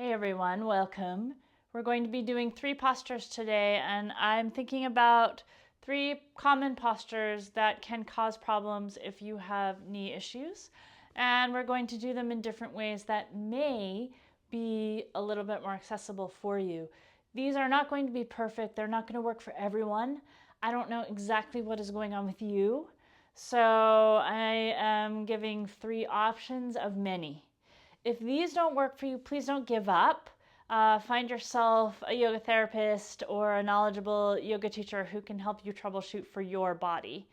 Hey everyone, welcome. We're going to be doing 3 postures today, and I'm thinking about 3 common postures that can cause problems if you have knee issues. And we're going to do them in different ways that may be a little bit more accessible for you. These are not going to be perfect. They're not going to work for everyone. I don't know exactly what is going on with you. So I am giving 3 options of many. If these don't work for you, please don't give up. Find yourself a yoga therapist or a knowledgeable yoga teacher who can help you troubleshoot for your body.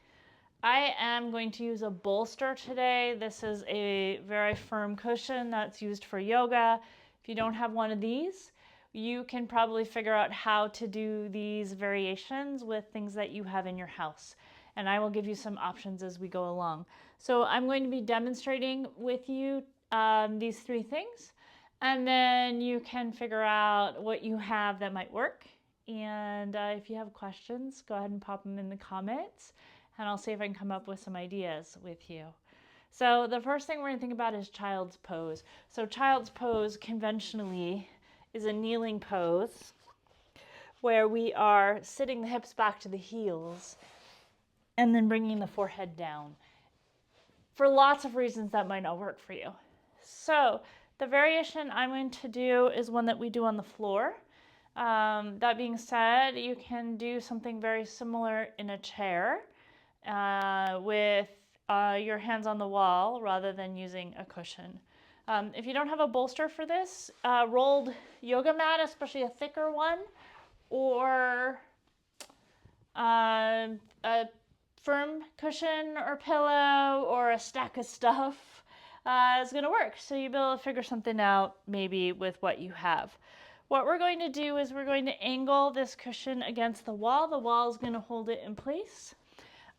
I am going to use a bolster today. This is a very firm cushion that's used for yoga. If you don't have one of these, you can probably figure out how to do these variations with things that you have in your house. And I will give you some options as we go along. So I'm going to be demonstrating with you these 3 things, and then you can figure out what you have that might work. And if you have questions, go ahead and pop them in the comments, and I'll see if I can come up with some ideas with you. So the first thing we're going to think about is child's pose. So child's pose conventionally is a kneeling pose where we are sitting the hips back to the heels and then bringing the forehead down. For lots of reasons that might not work for you. So the variation I'm going to do is one that we do on the floor. That being said, you can do something very similar in a chair with your hands on the wall rather than using a cushion. If you don't have a bolster for this, rolled yoga mat, especially a thicker one, or a firm cushion or pillow or a stack of stuff is going to work. So you'll be able to figure something out maybe with what you have. What we're going to do is we're going to angle this cushion against the wall. The wall is going to hold it in place.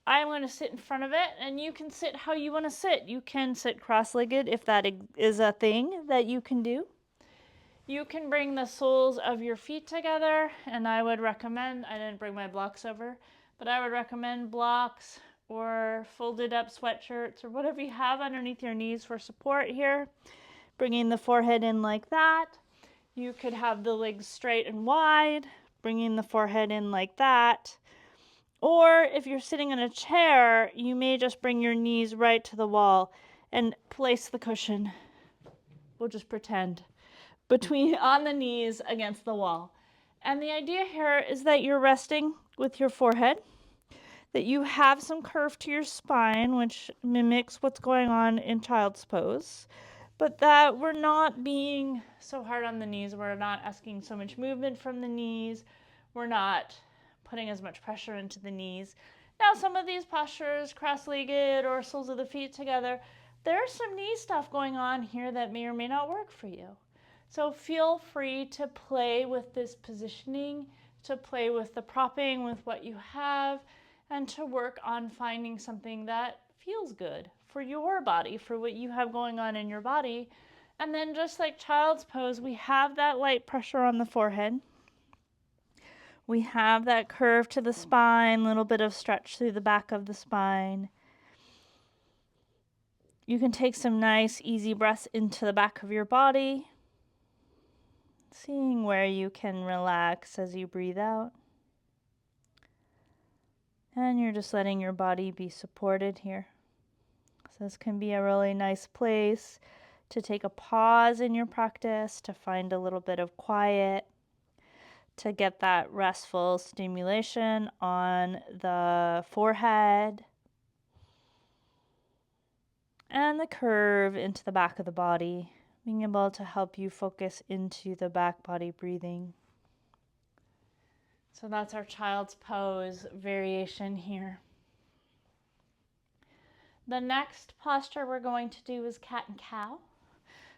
I'm going to sit in front of it, and you can sit how you want to sit. You can sit cross-legged if that is a thing that you can do. You can bring the soles of your feet together, and I would recommend, I didn't bring my blocks over, but I would recommend blocks or folded up sweatshirts or whatever you have underneath your knees for support here. Bringing the forehead in like that. You could have the legs straight and wide, bringing the forehead in like that. Or if you're sitting in a chair, you may just bring your knees right to the wall and place the cushion. We'll just pretend on the knees against the wall. And the idea here is that you're resting with your forehead, that you have some curve to your spine, which mimics what's going on in child's pose, but that we're not being so hard on the knees. We're not asking so much movement from the knees. We're not putting as much pressure into the knees. Now, some of these postures, cross-legged or soles of the feet together, there's some knee stuff going on here that may or may not work for you. So feel free to play with this positioning, to play with the propping, with what you have, and to work on finding something that feels good for your body, for what you have going on in your body. And then just like child's pose, we have that light pressure on the forehead. We have that curve to the spine, a little bit of stretch through the back of the spine. You can take some nice, easy breaths into the back of your body, seeing where you can relax as you breathe out. And you're just letting your body be supported here. So this can be a really nice place to take a pause in your practice, to find a little bit of quiet, to get that restful stimulation on the forehead and the curve into the back of the body, being able to help you focus into the back body breathing. So that's our child's pose variation here. The next posture we're going to do is cat and cow.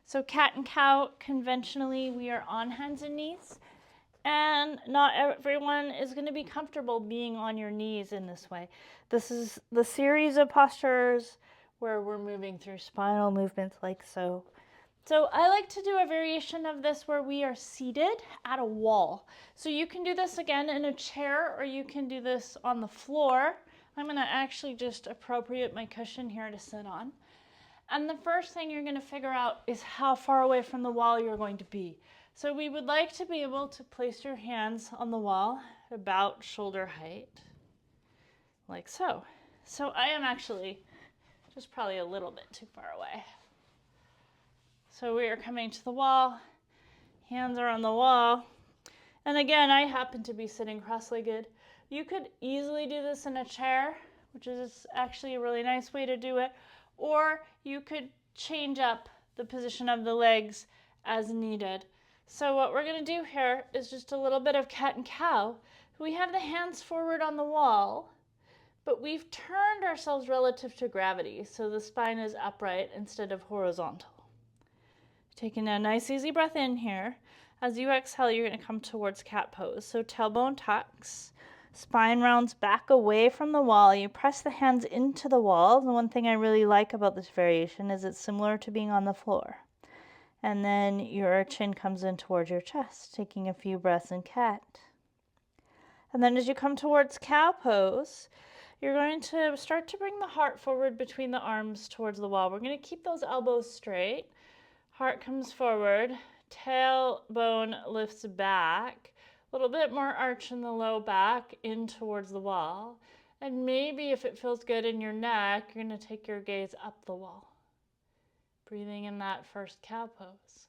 So cat and cow, conventionally, we are on hands and knees, and not everyone is going to be comfortable being on your knees in this way. This is the series of postures where we're moving through spinal movements like so. So I like to do a variation of this where we are seated at a wall. So you can do this again in a chair, or you can do this on the floor. I'm going to actually just appropriate my cushion here to sit on. And the first thing you're going to figure out is how far away from the wall you're going to be. So we would like to be able to place your hands on the wall about shoulder height, like so. So I am actually just probably a little bit too far away. So we are coming to the wall, hands are on the wall. And again, I happen to be sitting cross-legged. You could easily do this in a chair, which is actually a really nice way to do it, or you could change up the position of the legs as needed. So what we're going to do here is just a little bit of cat and cow. We have the hands forward on the wall, but we've turned ourselves relative to gravity, so the spine is upright instead of horizontal. Taking a nice easy breath in here. As you exhale, you're going to come towards cat pose. So tailbone tucks, spine rounds back away from the wall. You press the hands into the wall. The one thing I really like about this variation is it's similar to being on the floor. And then your chin comes in towards your chest, taking a few breaths in cat. And then as you come towards cow pose, you're going to start to bring the heart forward between the arms towards the wall. We're going to keep those elbows straight. Heart comes forward, tailbone lifts back, a little bit more arch in the low back in towards the wall. And maybe if it feels good in your neck, you're going to take your gaze up the wall. Breathing in that first cow pose.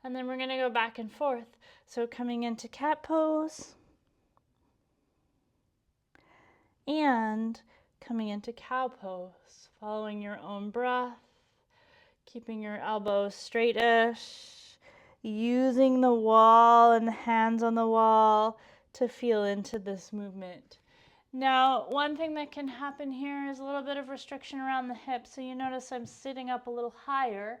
And then we're going to go back and forth. So coming into cat pose and coming into cow pose, following your own breath. Keeping your elbows straightish, using the wall and the hands on the wall to feel into this movement. Now, one thing that can happen here is a little bit of restriction around the hips. So you notice I'm sitting up a little higher.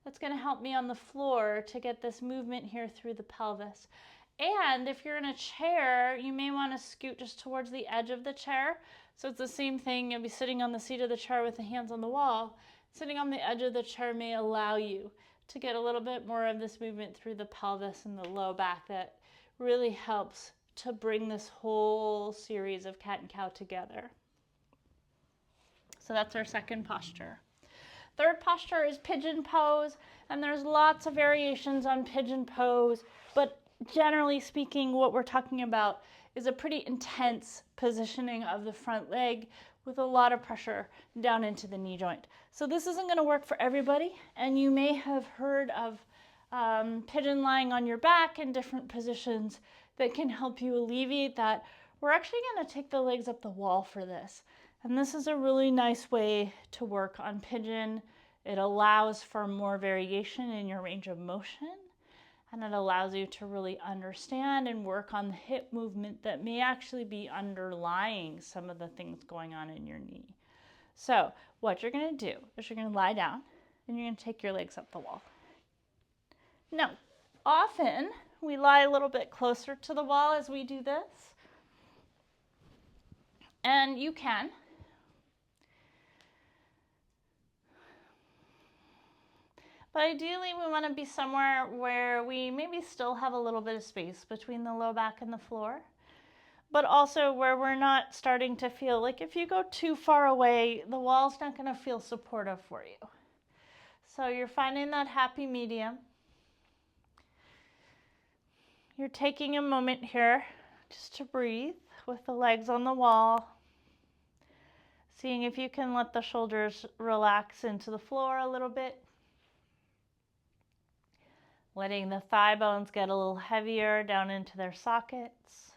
That's going to help me on the floor to get this movement here through the pelvis. And if you're in a chair, you may want to scoot just towards the edge of the chair. So it's the same thing. You'll be sitting on the seat of the chair with the hands on the wall. Sitting on the edge of the chair may allow you to get a little bit more of this movement through the pelvis and the low back that really helps to bring this whole series of cat and cow together. So that's our second posture. Third posture is pigeon pose, and there's lots of variations on pigeon pose, but generally speaking, what we're talking about is a pretty intense positioning of the front leg with a lot of pressure down into the knee joint. So this isn't going to work for everybody, and you may have heard of pigeon lying on your back in different positions that can help you alleviate that. We're actually going to take the legs up the wall for this, and this is a really nice way to work on pigeon. It allows for more variation in your range of motion, and it allows you to really understand and work on the hip movement that may actually be underlying some of the things going on in your knee. So what you're going to do is you're going to lie down and you're going to take your legs up the wall. Now, often we lie a little bit closer to the wall as we do this. And you can. But ideally, we want to be somewhere where we maybe still have a little bit of space between the low back and the floor, but also where we're not starting to feel like if you go too far away, the wall's not going to feel supportive for you. So you're finding that happy medium. You're taking a moment here just to breathe with the legs on the wall, seeing if you can let the shoulders relax into the floor a little bit. Letting the thigh bones get a little heavier down into their sockets.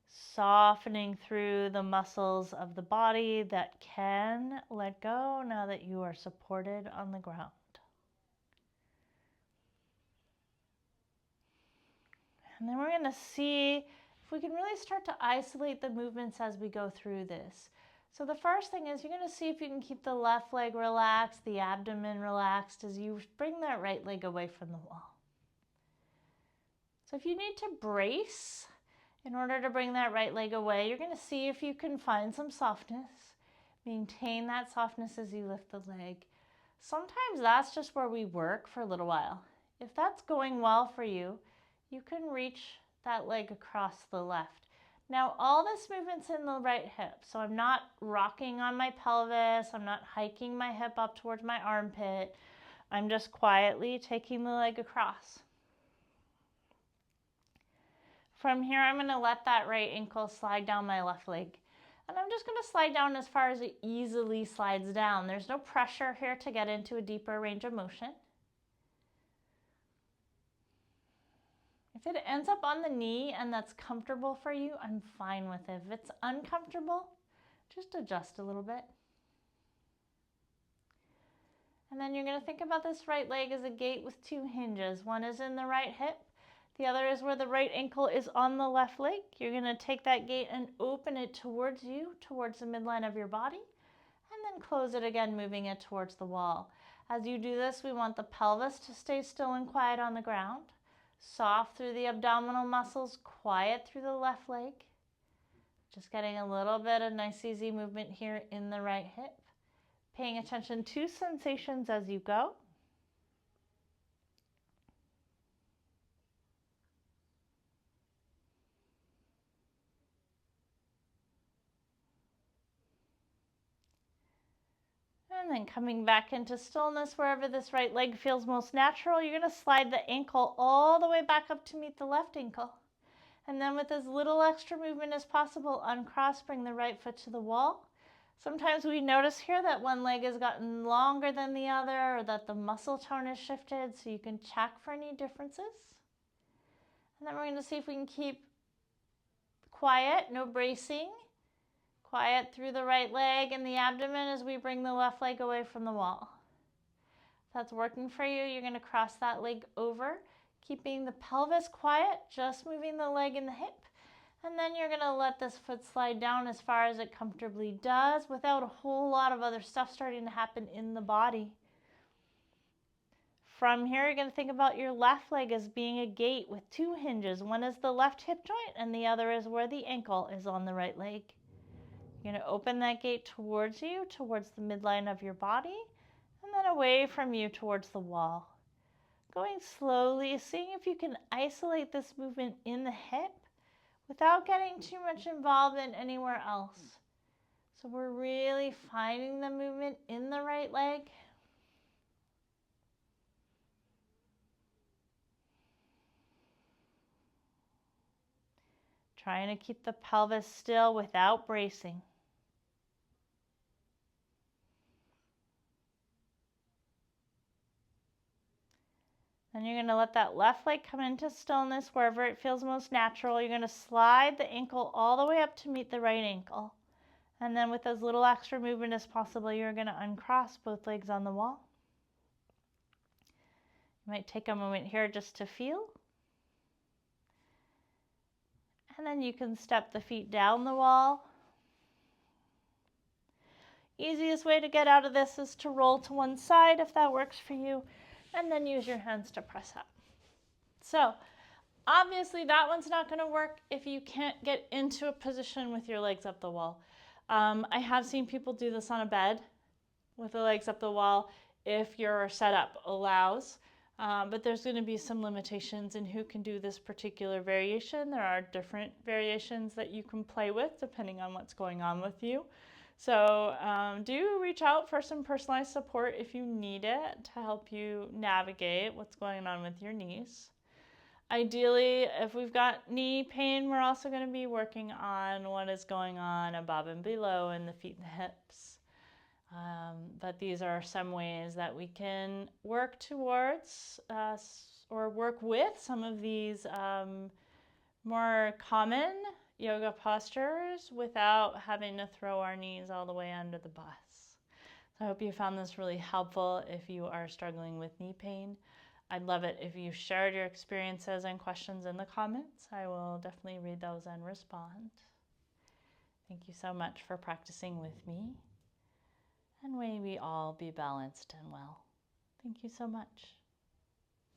Softening through the muscles of the body that can let go now that you are supported on the ground. And then we're going to see if we can really start to isolate the movements as we go through this. So the first thing is you're going to see if you can keep the left leg relaxed, the abdomen relaxed as you bring that right leg away from the wall. So if you need to brace in order to bring that right leg away, you're going to see if you can find some softness. Maintain that softness as you lift the leg. Sometimes that's just where we work for a little while. If that's going well for you, you can reach that leg across the left. Now all this movement's in the right hip, so I'm not rocking on my pelvis, I'm not hiking my hip up towards my armpit, I'm just quietly taking the leg across. From here, I'm going to let that right ankle slide down my left leg. And I'm just going to slide down as far as it easily slides down. There's no pressure here to get into a deeper range of motion. If it ends up on the knee and that's comfortable for you, I'm fine with it. If it's uncomfortable, just adjust a little bit. And then you're going to think about this right leg as a gate with two hinges. One is in the right hip. The other is where the right ankle is on the left leg. You're going to take that gate and open it towards you, towards the midline of your body, and then close it again, moving it towards the wall. As you do this, we want the pelvis to stay still and quiet on the ground. Soft through the abdominal muscles, quiet through the left leg. Just getting a little bit of nice easy movement here in the right hip. Paying attention to sensations as you go. And then coming back into stillness, wherever this right leg feels most natural, you're going to slide the ankle all the way back up to meet the left ankle. And then with as little extra movement as possible, uncross, bring the right foot to the wall. Sometimes we notice here that one leg has gotten longer than the other, or that the muscle tone has shifted, so you can check for any differences. And then we're going to see if we can keep quiet, no bracing. Quiet through the right leg and the abdomen as we bring the left leg away from the wall. If that's working for you, you're going to cross that leg over, keeping the pelvis quiet, just moving the leg and the hip. And then you're going to let this foot slide down as far as it comfortably does without a whole lot of other stuff starting to happen in the body. From here, you're going to think about your left leg as being a gate with two hinges. One is the left hip joint and the other is where the ankle is on the right leg. You're going to open that gate towards you, towards the midline of your body, and then away from you towards the wall. Going slowly, seeing if you can isolate this movement in the hip without getting too much involvement anywhere else. So we're really finding the movement in the right leg. Trying to keep the pelvis still without bracing. Then you're going to let that left leg come into stillness wherever it feels most natural. You're going to slide the ankle all the way up to meet the right ankle. And then with as little extra movement as possible, you're going to uncross both legs on the wall. You might take a moment here just to feel. And then you can step the feet down the wall. Easiest way to get out of this is to roll to one side if that works for you, and then use your hands to press up. So obviously that one's not going to work if you can't get into a position with your legs up the wall. I have seen people do this on a bed with the legs up the wall if your setup allows, but there's going to be some limitations in who can do this particular variation. There are different variations that you can play with depending on what's going on with you. So do reach out for some personalized support if you need it to help you navigate what's going on with your knees. Ideally, if we've got knee pain, we're also going to be working on what is going on above and below in the feet and the hips. But these are some ways that we can work towards or work with some of these more common yoga postures without having to throw our knees all the way under the bus. So I hope you found this really helpful if you are struggling with knee pain. I'd love it if you shared your experiences and questions in the comments. I will definitely read those and respond. Thank you so much for practicing with me. And may we all be balanced and well. Thank you so much.